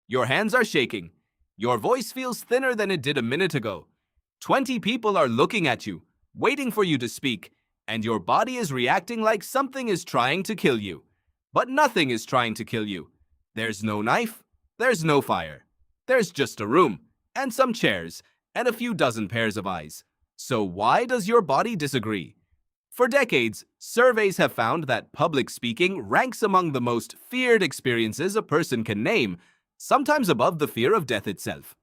Your hands are shaking. Your voice feels thinner than it did a minute ago. 20 people are looking at you, waiting for you to speak, and your body is reacting like something is trying to kill you. But nothing is trying to kill you. There's no knife, there's no fire. There's just a room, and some chairs, and a few dozen pairs of eyes. So why does your body disagree? For decades, surveys have found that public speaking ranks among the most feared experiences a person can name, sometimes above the fear of death itself.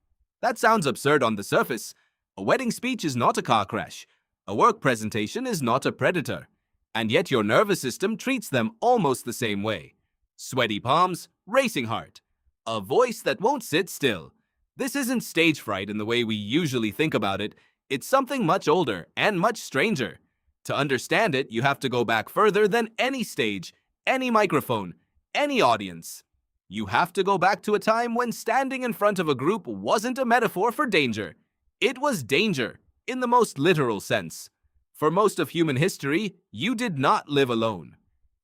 That sounds absurd on the surface. A wedding speech is not a car crash. A work presentation is not a predator. And yet your nervous system treats them almost the same way. Sweaty palms, racing heart. A voice that won't sit still. This isn't stage fright in the way we usually think about it. It's something much older and much stranger. To understand it, you have to go back further than any stage, any microphone, any audience. You have to go back to a time when standing in front of a group wasn't a metaphor for danger. It was danger, in the most literal sense. For most of human history, you did not live alone.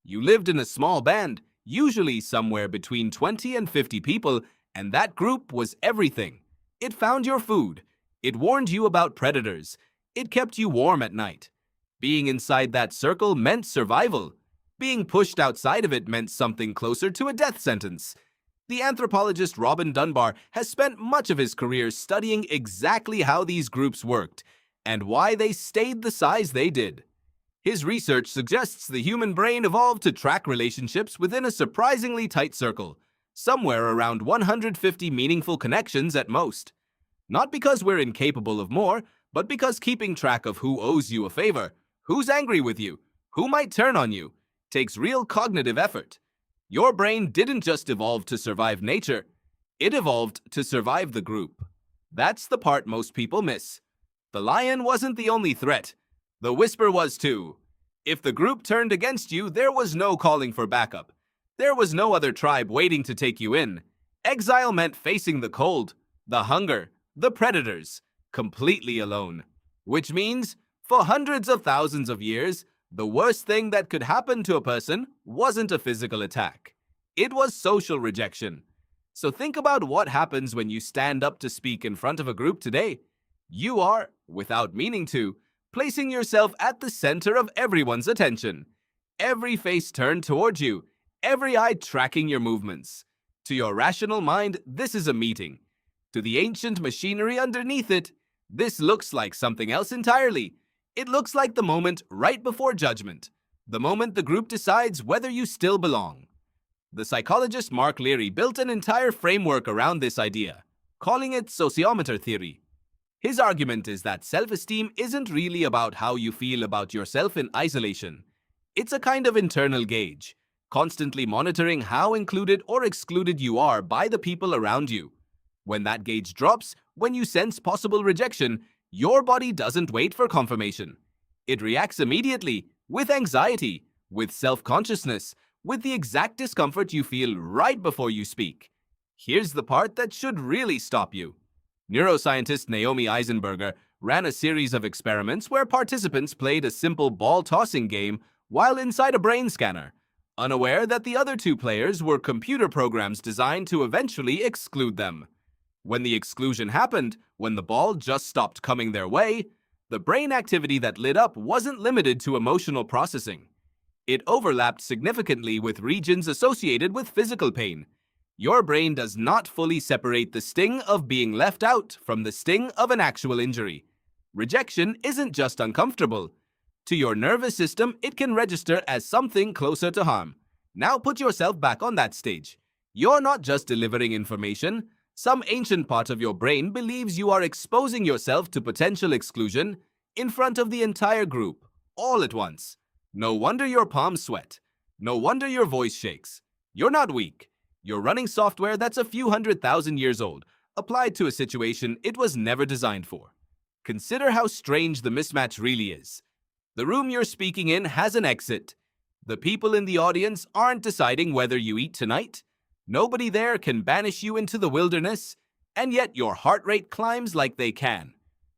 You lived in a small band, usually somewhere between 20 and 50 people, and that group was everything. It found your food. It warned you about predators. It kept you warm at night. Being inside that circle meant survival. Being pushed outside of it meant something closer to a death sentence. The anthropologist Dunbar has spent much of his career studying exactly how these groups worked and why they stayed the size they did. His research suggests the human brain evolved to track relationships within a surprisingly tight circle, somewhere around 150 meaningful connections at most. Not because we're incapable of more, but because keeping track of who owes you a favor, who's angry with you, who might turn on you, takes real cognitive effort. Your brain didn't just evolve to survive nature, it evolved to survive the group. That's the part most people miss. The lion wasn't the only threat. The whisper was too. If the group turned against you, there was no calling for backup. There was no other tribe waiting to take you in. Exile meant facing the cold, the hunger, the predators, completely alone. Which means, for hundreds of thousands of years, the worst thing that could happen to a person wasn't a physical attack. It was social rejection. So think about what happens when you stand up to speak in front of a group today. You are, without meaning to, placing yourself at the center of everyone's attention. Every face turned toward you, every eye tracking your movements. To your rational mind, this is a meeting. To the ancient machinery underneath it, this looks like something else entirely. It looks like the moment right before judgment, the moment the group decides whether you still belong. The psychologist Leary built an entire framework around this idea, calling it sociometer theory. His argument is that self-esteem isn't really about how you feel about yourself in isolation. It's a kind of internal gauge, constantly monitoring how included or excluded you are by the people around you. When that gauge drops, when you sense possible rejection, your body doesn't wait for confirmation. It reacts immediately, with anxiety, with self-consciousness, with the exact discomfort you feel right before you speak. Here's the part that should really stop you. Neuroscientist Naomi Eisenberger ran a series of experiments where participants played a simple ball-tossing game while inside a brain scanner, unaware that the other two players were computer programs designed to eventually exclude them. When the exclusion happened, when the ball just stopped coming their way, the brain activity that lit up wasn't limited to emotional processing. It overlapped significantly with regions associated with physical pain. Your brain does not fully separate the sting of being left out from the sting of an actual injury. Rejection isn't just uncomfortable. To your nervous system, it can register as something closer to harm. Now put yourself back on that stage. You're not just delivering information. Some ancient part of your brain believes you are exposing yourself to potential exclusion in front of the entire group, all at once. No wonder your palms sweat. No wonder your voice shakes. You're not weak. You're running software that's a few 100,000 years old, applied to a situation it was never designed for. Consider how strange the mismatch really is. The room you're speaking in has an exit. The people in the audience aren't deciding whether you eat tonight. Nobody there can banish you into the wilderness, and yet your heart rate climbs like they can.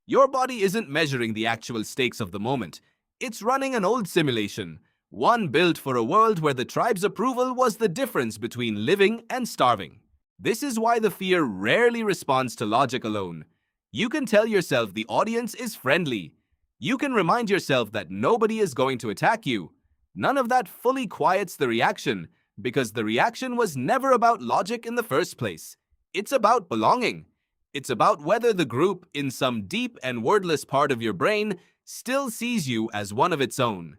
Your body isn't measuring the actual stakes of the moment. It's running an old simulation, one built for a world where the tribe's approval was the difference between living and starving. This is why the fear rarely responds to logic alone. You can tell yourself the audience is friendly. You can remind yourself that nobody is going to attack you. None of that fully quiets the reaction, because the reaction was never about logic in the first place. It's about belonging. It's about whether the group, in some deep and wordless part of your brain, still sees you as one of its own.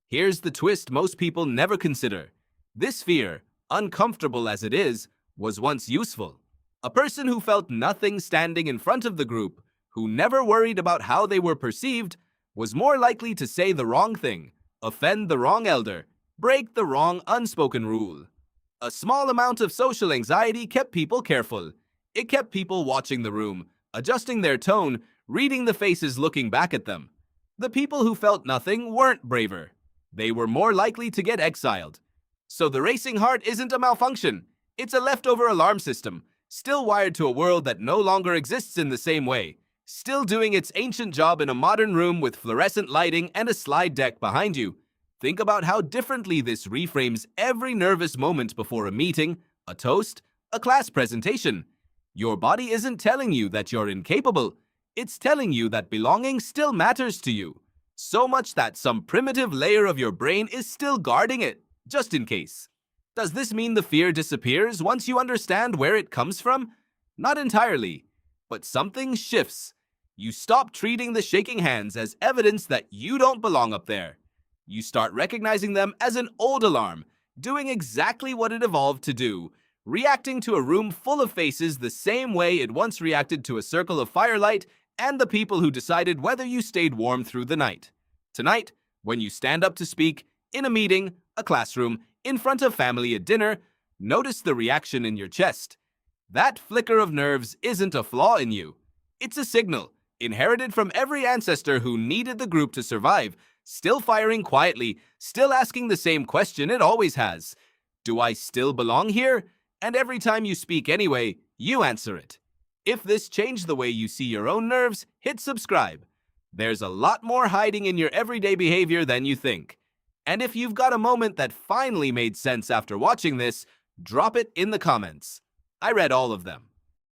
Here's the twist most people never consider. This fear, uncomfortable as it is, was once useful. A person who felt nothing standing in front of the group, who never worried about how they were perceived, was more likely to say the wrong thing, offend the wrong elder, break the wrong unspoken rule. A small amount of social anxiety kept people careful. It kept people watching the room, adjusting their tone, reading the faces looking back at them. The people who felt nothing weren't braver. They were more likely to get exiled. So the racing heart isn't a malfunction. It's a leftover alarm system, still wired to a world that no longer exists in the same way, still doing its ancient job in a modern room with fluorescent lighting and a slide deck behind you. Think about how differently this reframes every nervous moment before a meeting, a toast, a class presentation. Your body isn't telling you that you're incapable. It's telling you that belonging still matters to you. So much that some primitive layer of your brain is still guarding it, just in case. Does this mean the fear disappears once you understand where it comes from? Not entirely, but something shifts. You stop treating the shaking hands as evidence that you don't belong up there. You start recognizing them as an old alarm, doing exactly what it evolved to do, reacting to a room full of faces the same way it once reacted to a circle of firelight and the people who decided whether you stayed warm through the night. Tonight, when you stand up to speak, in a meeting, a classroom, in front of family at dinner, notice the reaction in your chest. That flicker of nerves isn't a flaw in you. It's a signal, inherited from every ancestor who needed the group to survive, still firing quietly, still asking the same question it always has. Do I still belong here? And every time you speak anyway, you answer it. If this changed the way you see your own nerves, hit subscribe. There's a lot more hiding in your everyday behavior than you think. And if you've got a moment that finally made sense after watching this, drop it in the comments. I read all of them.